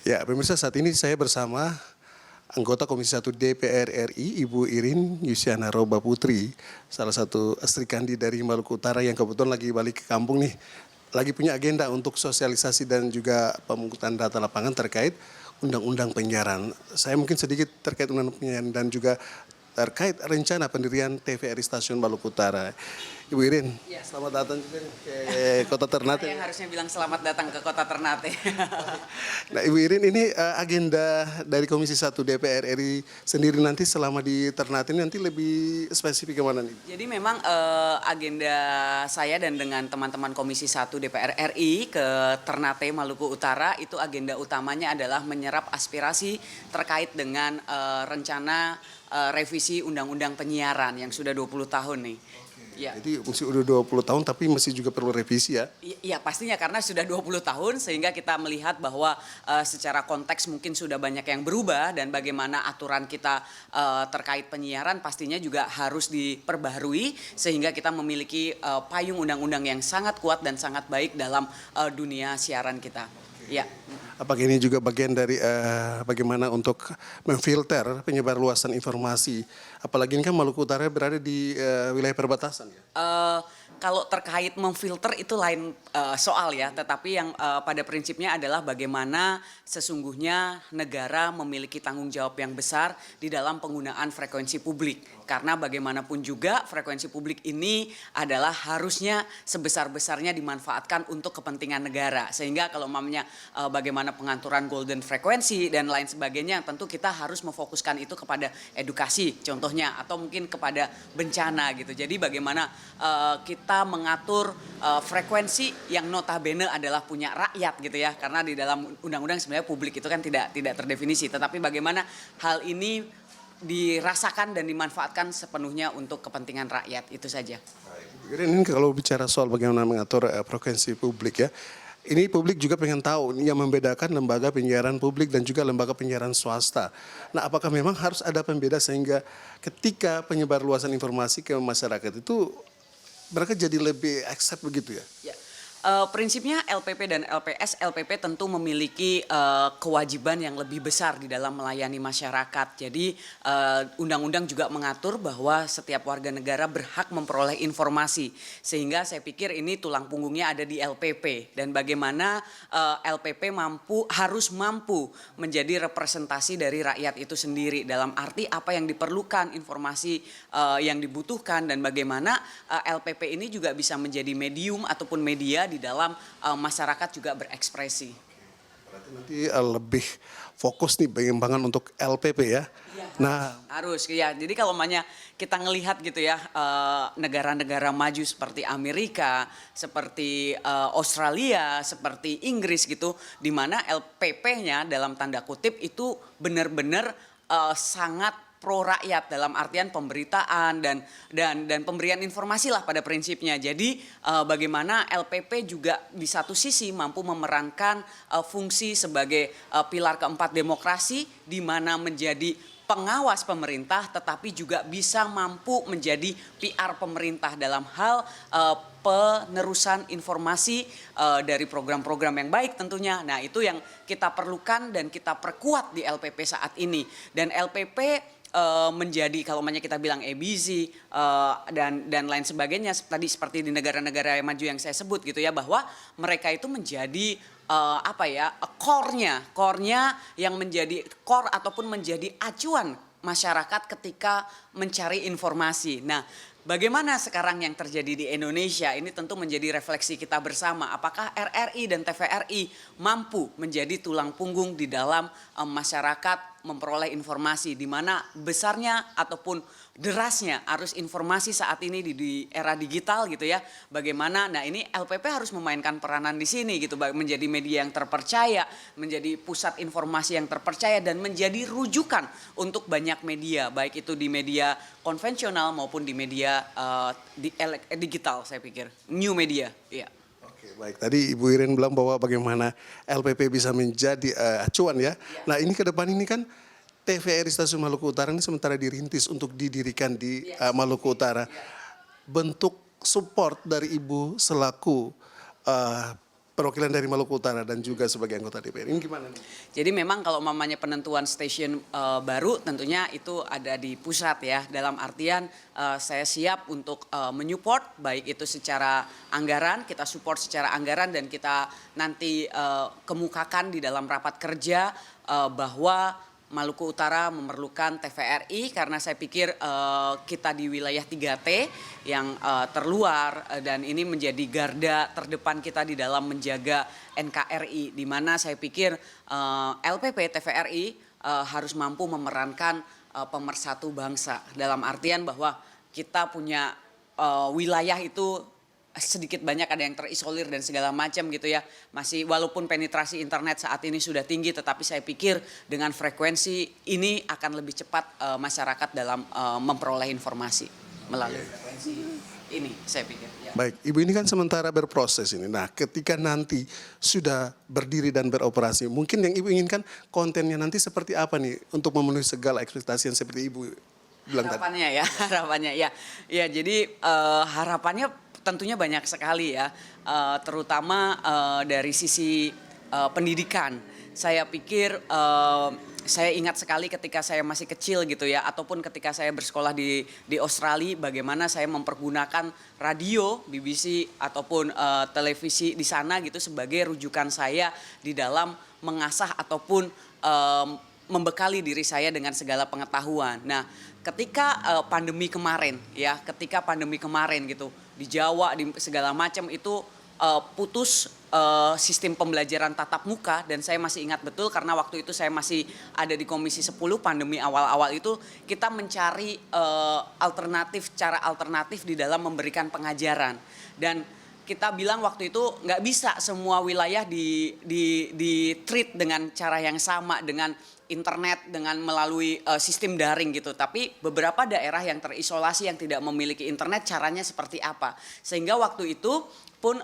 Ya, pemirsa, saat ini saya bersama anggota Komisi 1 DPR RI, Ibu Irin Yusiana Roba Putri, salah satu Sri Kandi dari Maluku Utara yang kebetulan lagi balik ke kampung nih, lagi punya agenda untuk sosialisasi dan juga pemungutan data lapangan terkait Undang-Undang Penyiaran. Saya mungkin sedikit terkait Undang-Undang Penyiaran dan juga terkait rencana pendirian TVRI Stasiun Maluku Utara. Ibu Irin, Ya. selamat datang juga nih ke Kota Ternate. Saya harusnya bilang selamat datang ke Kota Ternate. Nah, Ibu Irin, ini agenda dari Komisi 1 DPR RI sendiri nanti selama di Ternate ini nanti lebih spesifik kemana nih? Jadi memang agenda saya dan dengan teman-teman Komisi 1 DPR RI ke Ternate, Maluku Utara, itu agenda utamanya adalah menyerap aspirasi terkait dengan rencana revisi Undang-Undang Penyiaran yang sudah 20 tahun nih. Ya. Jadi masih udah 20 tahun tapi masih juga perlu revisi ya? Iya pastinya karena sudah 20 tahun sehingga kita melihat bahwa secara konteks mungkin sudah banyak yang berubah dan bagaimana aturan kita terkait penyiaran pastinya juga harus diperbaharui sehingga kita memiliki payung undang-undang yang sangat kuat dan sangat baik dalam dunia siaran kita. Ya. Apakah ini juga bagian dari bagaimana untuk memfilter penyebarluasan informasi? Apalagi ini kan Maluku Utara berada di wilayah perbatasan ya? Kalau terkait memfilter itu lain soal ya, tetapi yang pada prinsipnya adalah bagaimana sesungguhnya negara memiliki tanggung jawab yang besar di dalam penggunaan frekuensi publik. Karena bagaimanapun juga frekuensi publik ini adalah harusnya sebesar-besarnya dimanfaatkan untuk kepentingan negara. Sehingga kalau mamanya bagaimana pengaturan golden frekuensi dan lain sebagainya, tentu kita harus memfokuskan itu kepada edukasi contohnya atau mungkin kepada bencana gitu. Jadi bagaimana kita mengatur frekuensi yang notabene adalah punya rakyat gitu ya. Karena di dalam undang-undang sebenarnya publik itu kan tidak terdefinisi. Tetapi bagaimana hal ini dirasakan dan dimanfaatkan sepenuhnya untuk kepentingan rakyat, itu saja. Ini kalau bicara soal bagaimana mengatur frekuensi publik ya, ini publik juga pengen tahu yang membedakan lembaga penyiaran publik dan juga lembaga penyiaran swasta. Nah, apakah memang harus ada pembeda sehingga ketika penyebar luasan informasi ke masyarakat itu mereka jadi lebih accept begitu ya? Ya. Prinsipnya LPP dan LPS, LPP tentu memiliki kewajiban yang lebih besar di dalam melayani masyarakat. Jadi undang-undang juga mengatur bahwa setiap warga negara berhak memperoleh informasi. Sehingga saya pikir ini tulang punggungnya ada di LPP. Dan bagaimana LPP harus mampu menjadi representasi dari rakyat itu sendiri. Dalam arti apa yang diperlukan, informasi yang dibutuhkan, dan bagaimana LPP ini juga bisa menjadi medium ataupun media di dalam masyarakat juga berekspresi. Berarti nanti lebih fokus nih pengembangan untuk LPP ya. Ya. Nah, harus ya. Jadi kalau kita ngelihat gitu ya negara-negara maju seperti Amerika, seperti Australia, seperti Inggris gitu, di mana LPP-nya dalam tanda kutip itu benar-benar sangat pro rakyat dalam artian pemberitaan dan pemberian informasi lah pada prinsipnya. Jadi bagaimana LPP juga di satu sisi mampu memerankan fungsi sebagai pilar keempat demokrasi, di mana menjadi pengawas pemerintah tetapi juga bisa mampu menjadi PR pemerintah dalam hal penerusan informasi dari program-program yang baik tentunya. Nah, itu yang kita perlukan dan kita perkuat di LPP saat ini. Dan LPP menjadi kalau kita bilang ABC dan lain sebagainya tadi seperti di negara-negara maju yang saya sebut gitu ya, bahwa mereka itu menjadi core-nya yang menjadi core ataupun menjadi acuan masyarakat ketika mencari informasi. Nah, bagaimana sekarang yang terjadi di Indonesia ini tentu menjadi refleksi kita bersama. Apakah RRI dan TVRI mampu menjadi tulang punggung di dalam masyarakat memperoleh informasi, di mana besarnya ataupun derasnya arus informasi saat ini di era digital gitu ya. Bagaimana? Nah, ini LPP harus memainkan peranan di sini gitu, menjadi media yang terpercaya, menjadi pusat informasi yang terpercaya dan menjadi rujukan untuk banyak media, baik itu di media konvensional maupun di media digital, saya pikir new media. Iya. oke, baik. Tadi Ibu Irin bilang bahwa bagaimana LPP bisa menjadi acuan ya. Nah, ini ke depan ini kan TVRI Stasiun Maluku Utara ini sementara dirintis untuk didirikan di Maluku Utara. Bentuk support dari Ibu selaku perwakilan dari Maluku Utara dan juga sebagai anggota DPR. Ini gimana nih? Jadi memang kalau mamanya penentuan stasiun baru tentunya itu ada di pusat ya. Dalam artian saya siap untuk menyupport baik itu secara anggaran, kita support secara anggaran dan kita nanti kemukakan di dalam rapat kerja bahwa Maluku Utara memerlukan TVRI karena saya pikir kita di wilayah 3T yang terluar dan ini menjadi garda terdepan kita di dalam menjaga NKRI, di mana saya pikir LPP TVRI harus mampu memerankan pemersatu bangsa dalam artian bahwa kita punya wilayah itu sedikit banyak ada yang terisolir dan segala macam gitu ya. Masih walaupun penetrasi internet saat ini sudah tinggi tetapi saya pikir dengan frekuensi ini akan lebih cepat masyarakat dalam memperoleh informasi melalui frekuensi ini saya pikir. Ya. Baik, Ibu ini kan sementara berproses ini. Nah, ketika nanti sudah berdiri dan beroperasi, mungkin yang Ibu inginkan kontennya nanti seperti apa nih untuk memenuhi segala ekspektasi yang seperti Ibu bilang tadi? Harapannya ya. Ya, jadi harapannya tentunya banyak sekali ya, terutama dari sisi pendidikan. Saya pikir saya ingat sekali ketika saya masih kecil gitu ya, ataupun ketika saya bersekolah di Australia, bagaimana saya mempergunakan radio, BBC ataupun televisi di sana gitu sebagai rujukan saya di dalam mengasah ataupun membekali diri saya dengan segala pengetahuan. Nah, ketika pandemi kemarin gitu di Jawa di segala macam itu putus sistem pembelajaran tatap muka dan saya masih ingat betul karena waktu itu saya masih ada di Komisi 10 pandemi awal-awal itu kita mencari cara alternatif di dalam memberikan pengajaran dan kita bilang waktu itu nggak bisa semua wilayah di treat dengan cara yang sama dengan internet dengan melalui sistem daring gitu. Tapi beberapa daerah yang terisolasi yang tidak memiliki internet caranya seperti apa. Sehingga waktu itu pun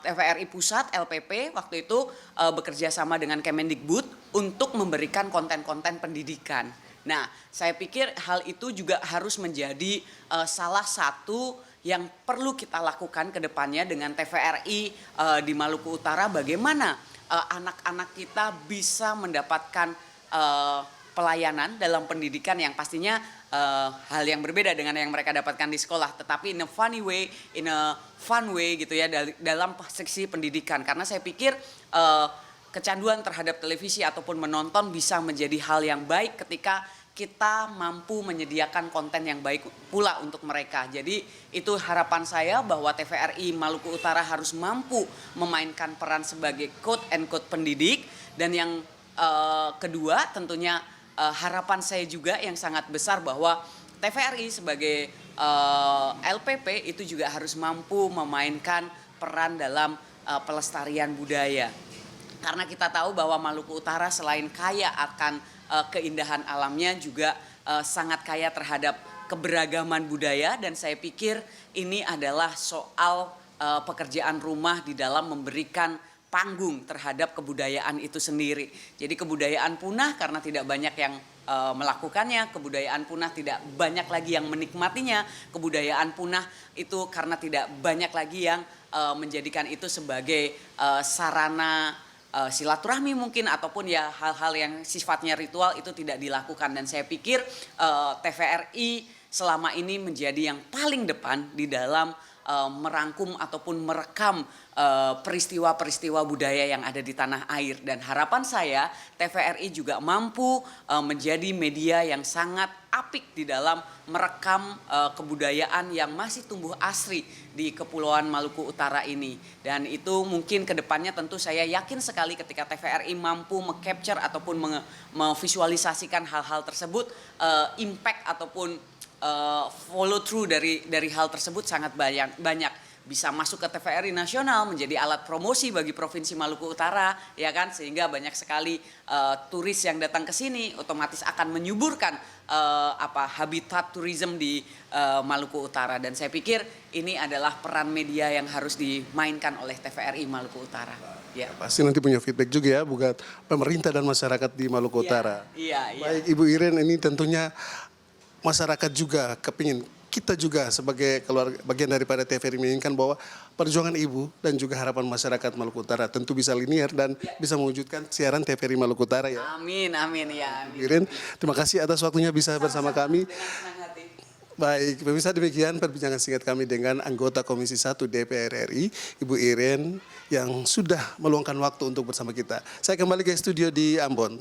TVRI Pusat LPP waktu itu bekerja sama dengan Kemendikbud untuk memberikan konten-konten pendidikan. Nah, saya pikir hal itu juga harus menjadi salah satu yang perlu kita lakukan ke depannya dengan TVRI di Maluku Utara bagaimana anak-anak kita bisa mendapatkan pelayanan dalam pendidikan yang pastinya hal yang berbeda dengan yang mereka dapatkan di sekolah tetapi in a fun way gitu ya dalam seksi pendidikan karena saya pikir kecanduan terhadap televisi ataupun menonton bisa menjadi hal yang baik ketika kita mampu menyediakan konten yang baik pula untuk mereka. Jadi itu harapan saya bahwa TVRI Maluku Utara harus mampu memainkan peran sebagai quote and quote pendidik dan yang kedua tentunya harapan saya juga yang sangat besar bahwa TVRI sebagai LPP itu juga harus mampu memainkan peran dalam pelestarian budaya. Karena kita tahu bahwa Maluku Utara selain kaya akan keindahan alamnya juga sangat kaya terhadap keberagaman budaya dan saya pikir ini adalah soal pekerjaan rumah di dalam memberikan panggung terhadap kebudayaan itu sendiri. Jadi kebudayaan punah karena tidak banyak yang melakukannya, kebudayaan punah tidak banyak lagi yang menikmatinya, kebudayaan punah itu karena tidak banyak lagi yang menjadikan itu sebagai sarana silaturahmi mungkin ataupun ya hal-hal yang sifatnya ritual itu tidak dilakukan dan saya pikir TVRI selama ini menjadi yang paling depan di dalam merangkum ataupun merekam peristiwa-peristiwa budaya yang ada di tanah air dan harapan saya TVRI juga mampu menjadi media yang sangat apik di dalam merekam kebudayaan yang masih tumbuh asri di Kepulauan Maluku Utara ini dan itu mungkin kedepannya tentu saya yakin sekali ketika TVRI mampu mengcapture ataupun memvisualisasikan hal-hal tersebut impact ataupun follow through dari hal tersebut sangat banyak bisa masuk ke TVRI nasional menjadi alat promosi bagi Provinsi Maluku Utara ya kan sehingga banyak sekali turis yang datang ke sini otomatis akan menyuburkan habitat tourism di Maluku Utara dan saya pikir ini adalah peran media yang harus dimainkan oleh TVRI Maluku Utara. Ya. Pasti nanti punya feedback juga ya buat pemerintah dan masyarakat di Maluku Utara. Iya. Baik Ibu Iren ini tentunya masyarakat juga kepingin kita juga sebagai keluarga bagian daripada TVRI menginginkan bahwa perjuangan ibu dan juga harapan masyarakat Maluku Utara tentu bisa linear dan bisa mewujudkan siaran TVRI Maluku Utara ya. Amin, amin ya. Amin. Irin, terima kasih atas waktunya bisa bersama kami. Dengan senang hati. Baik, pemirsa demikian perbincangan singkat kami dengan anggota Komisi 1 DPR RI, Ibu Iren, yang sudah meluangkan waktu untuk bersama kita. Saya kembali ke studio di Ambon.